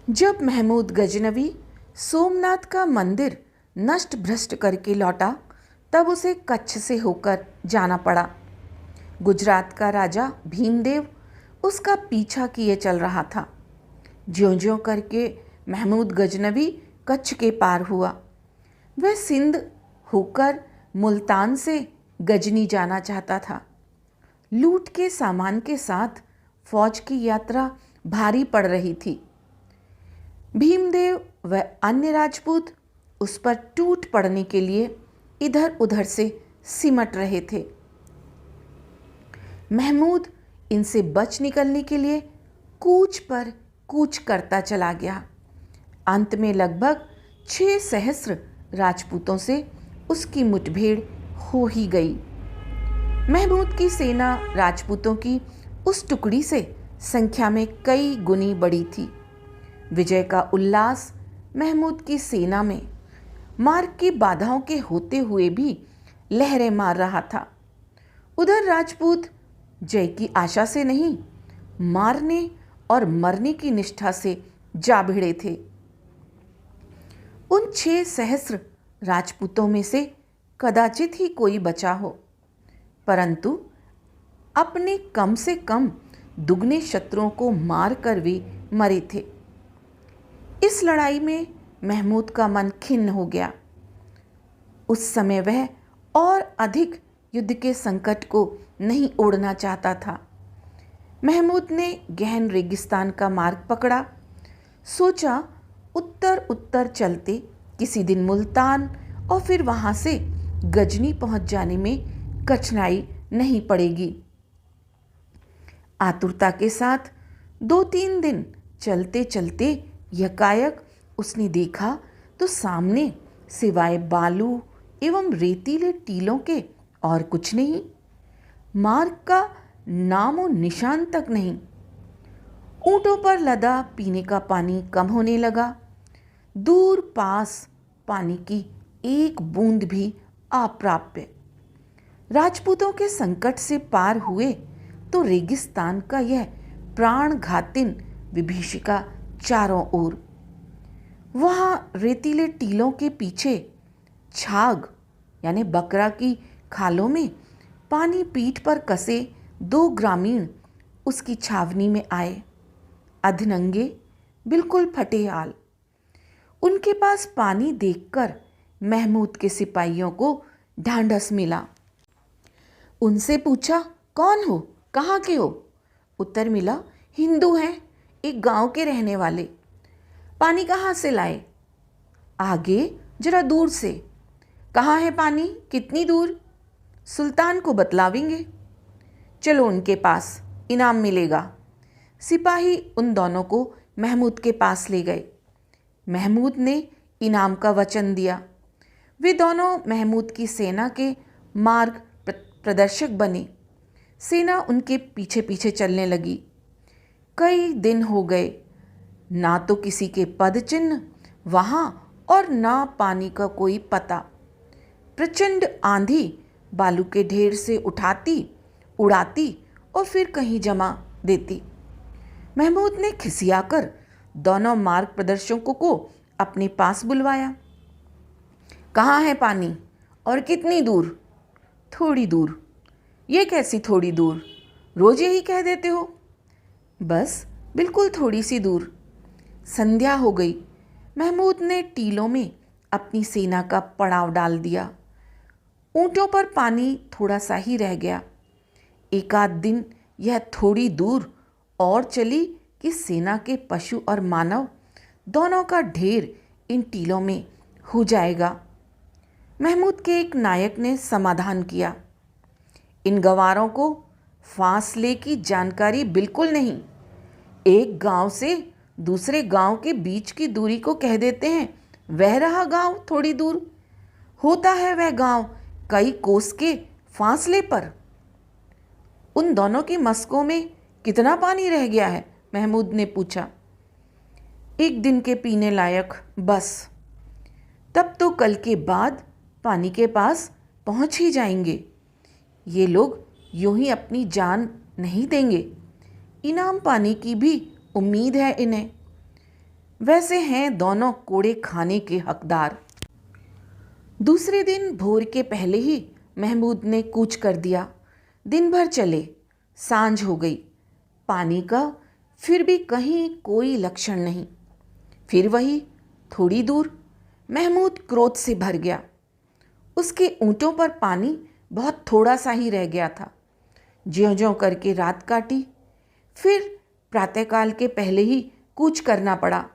जब महमूद गजनवी सोमनाथ का मंदिर नष्ट भ्रष्ट करके लौटा, तब उसे कच्छ से होकर जाना पड़ा। गुजरात का राजा भीमदेव उसका पीछा किए चल रहा था। ज्यों-ज्यों करके महमूद गजनवी कच्छ के पार हुआ, वह सिंध होकर मुल्तान से गजनी जाना चाहता था। लूट के सामान के साथ फौज की यात्रा भारी पड़ रही थी। भीमदेव व अन्य राजपूत उस पर टूट पड़ने के लिए इधर उधर से सिमट रहे थे। महमूद इनसे बच निकलने के लिए कूच पर कूच करता चला गया। अंत में लगभग 6 सहस्र राजपूतों से उसकी मुठभेड़ हो ही गई। महमूद की सेना राजपूतों की उस टुकड़ी से संख्या में कई गुनी बड़ी थी। विजय का उल्लास महमूद की सेना में मार्ग की बाधाओं के होते हुए भी लहरें मार रहा था। उधर राजपूत जय की आशा से नहीं, मारने और मरने की निष्ठा से जा भिड़े थे। उन 6 सहस्र राजपूतों में से कदाचित ही कोई बचा हो, परंतु अपने कम से कम दुगने शत्रुओं को मारकर वे मरे थे। इस लड़ाई में महमूद का मन खिन्न हो गया। उस समय वह और अधिक युद्ध के संकट को नहीं ओढ़ना चाहता था। महमूद ने गहन रेगिस्तान का मार्ग पकड़ा। सोचा उत्तर उत्तर चलते किसी दिन मुल्तान और फिर वहां से गजनी पहुंच जाने में कठिनाई नहीं पड़ेगी। आतुरता के साथ 2-3 दिन चलते चलते यकायक उसने देखा तो सामने सिवाय बालू एवं रेतीले टीलों के और कुछ नहीं। मार्ग का नामो निशान तक नहीं। ऊंटों पर लदा पीने का पानी कम होने लगा। दूर पास पानी की एक बूंद भी अप्राप्य। राजपूतों के संकट से पार हुए तो रेगिस्तान का यह प्राणघातिन विभीषिका चारों ओर। वहां रेतीले टीलों के पीछे छाग यानी बकरा की खालों में पानी पीठ पर कसे 2 ग्रामीण उसकी छावनी में आए। अधनंगे, बिल्कुल फटे हाल। उनके पास पानी देखकर महमूद के सिपाहियों को ढांढस मिला। उनसे पूछा, कौन हो, कहाँ के हो? उत्तर मिला, हिंदू हैं, एक गांव के रहने वाले। पानी कहाँ से लाए? आगे, जरा दूर से। कहाँ है पानी, कितनी दूर? सुल्तान को बतलावेंगे। चलो उनके पास, इनाम मिलेगा। सिपाही उन दोनों को महमूद के पास ले गए। महमूद ने इनाम का वचन दिया। वे दोनों महमूद की सेना के मार्ग प्रदर्शक बने। सेना उनके पीछे पीछे चलने लगी। कई दिन हो गए, ना तो किसी के पद चिन्ह वहां और ना पानी का कोई पता। प्रचंड आंधी बालू के ढेर से उठाती, उड़ाती और फिर कहीं जमा देती। महमूद ने खिसियाकर दोनों मार्ग प्रदर्शकों को अपने पास बुलवाया। कहाँ है पानी और कितनी दूर? थोड़ी दूर। ये कैसी थोड़ी दूर? रोज यही कह देते हो। बस बिल्कुल थोड़ी सी दूर। संध्या हो गई। महमूद ने टीलों में अपनी सेना का पड़ाव डाल दिया। ऊंटों पर पानी थोड़ा सा ही रह गया। एकाध दिन यह थोड़ी दूर और चली कि सेना के पशु और मानव दोनों का ढेर इन टीलों में हो जाएगा। महमूद के एक नायक ने समाधान किया, इन गंवारों को फासले की जानकारी बिल्कुल नहीं। एक गांव से दूसरे गांव के बीच की दूरी को कह देते हैं, वह रहा गांव थोड़ी दूर। होता है वह गांव कई कोस के फासले पर। उन दोनों की मस्कों में कितना पानी रह गया है? महमूद ने पूछा। 1 दिन के पीने लायक, बस। तब तो कल के बाद पानी के पास पहुंच ही जाएंगे। ये लोग यूं ही अपनी जान नहीं देंगे। इनाम पाने की भी उम्मीद है इन्हें। वैसे हैं दोनों कोड़े खाने के हकदार। दूसरे दिन भोर के पहले ही महमूद ने कूच कर दिया। दिन भर चले, सांझ हो गई, पानी का फिर भी कहीं कोई लक्षण नहीं। फिर वही थोड़ी दूर। महमूद क्रोध से भर गया। उसके ऊँटों पर पानी बहुत थोड़ा सा ही रह गया था। ज्यों-ज्यों करके रात काटी। फिर प्रातःकाल के पहले ही कूच करना पड़ा,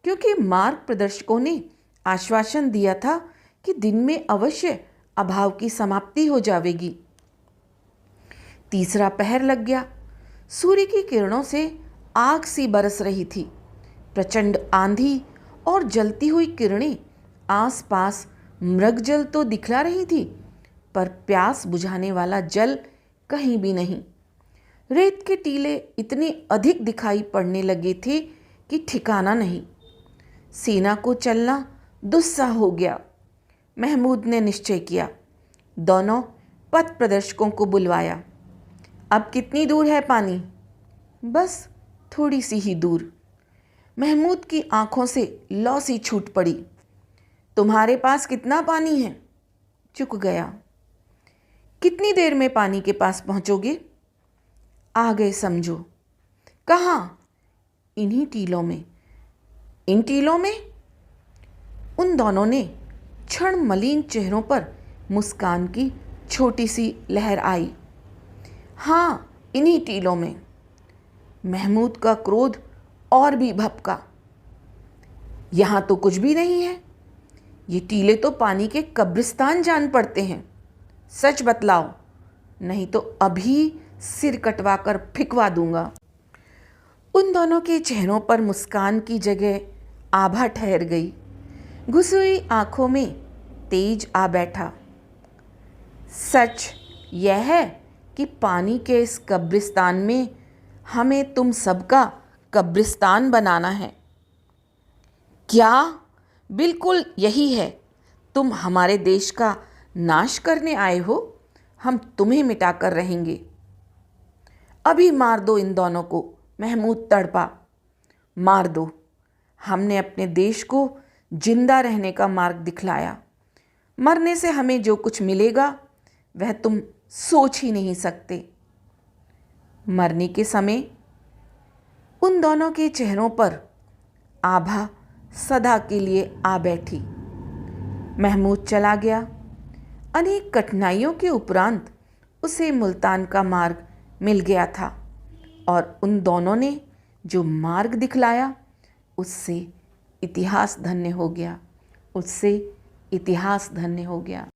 क्योंकि मार्ग प्रदर्शकों ने आश्वासन दिया था कि दिन में अवश्य अभाव की समाप्ति हो जाएगी। तीसरा पहर लग गया। सूर्य की किरणों से आग सी बरस रही थी। प्रचंड आंधी और जलती हुई किरणें आसपास मृगजल तो दिखला रही थी, पर प्यास बुझाने वाला जल कहीं भी नहीं। रेत के टीले इतने अधिक दिखाई पड़ने लगे थे कि ठिकाना नहीं। सेना को चलना दुस्सह हो गया। महमूद ने निश्चय किया। दोनों पथ प्रदर्शकों को बुलवाया। अब कितनी दूर है पानी? बस थोड़ी सी ही दूर। महमूद की आंखों से लौ सी छूट पड़ी। तुम्हारे पास कितना पानी है? चुक गया। कितनी देर में पानी के पास पहुंचोगे? आ गए समझो। कहाँ? इन्हीं टीलों में। इन टीलों में? उन दोनों ने क्षण मलिन चेहरों पर मुस्कान की छोटी सी लहर आई। हाँ, इन्हीं टीलों में। महमूद का क्रोध और भी भभका। यहाँ तो कुछ भी नहीं है। ये टीले तो पानी के कब्रिस्तान जान पड़ते हैं। सच बतलाओ, नहीं तो अभी सिर कटवा कर फिकवा दूंगा। उन दोनों के चेहरों पर मुस्कान की जगह आभा ठहर गई। घुसी हुई आंखों में तेज आ बैठा। सच यह है कि पानी के इस कब्रिस्तान में हमें तुम सबका कब्रिस्तान बनाना है। क्या? बिल्कुल यही है। तुम हमारे देश का नाश करने आए हो, हम तुम्हें मिटाकर रहेंगे। अभी मार दो इन दोनों को। महमूद तड़पा। मार दो। हमने अपने देश को जिंदा रहने का मार्ग दिखलाया। मरने से हमें जो कुछ मिलेगा वह तुम सोच ही नहीं सकते। मरने के समय उन दोनों के चेहरों पर आभा सदा के लिए आ बैठी। महमूद चला गया। अनेक कठिनाइयों के उपरांत उसे मुल्तान का मार्ग मिल गया था, और उन दोनों ने जो मार्ग दिखलाया उससे इतिहास धन्य हो गया। उससे इतिहास धन्य हो गया।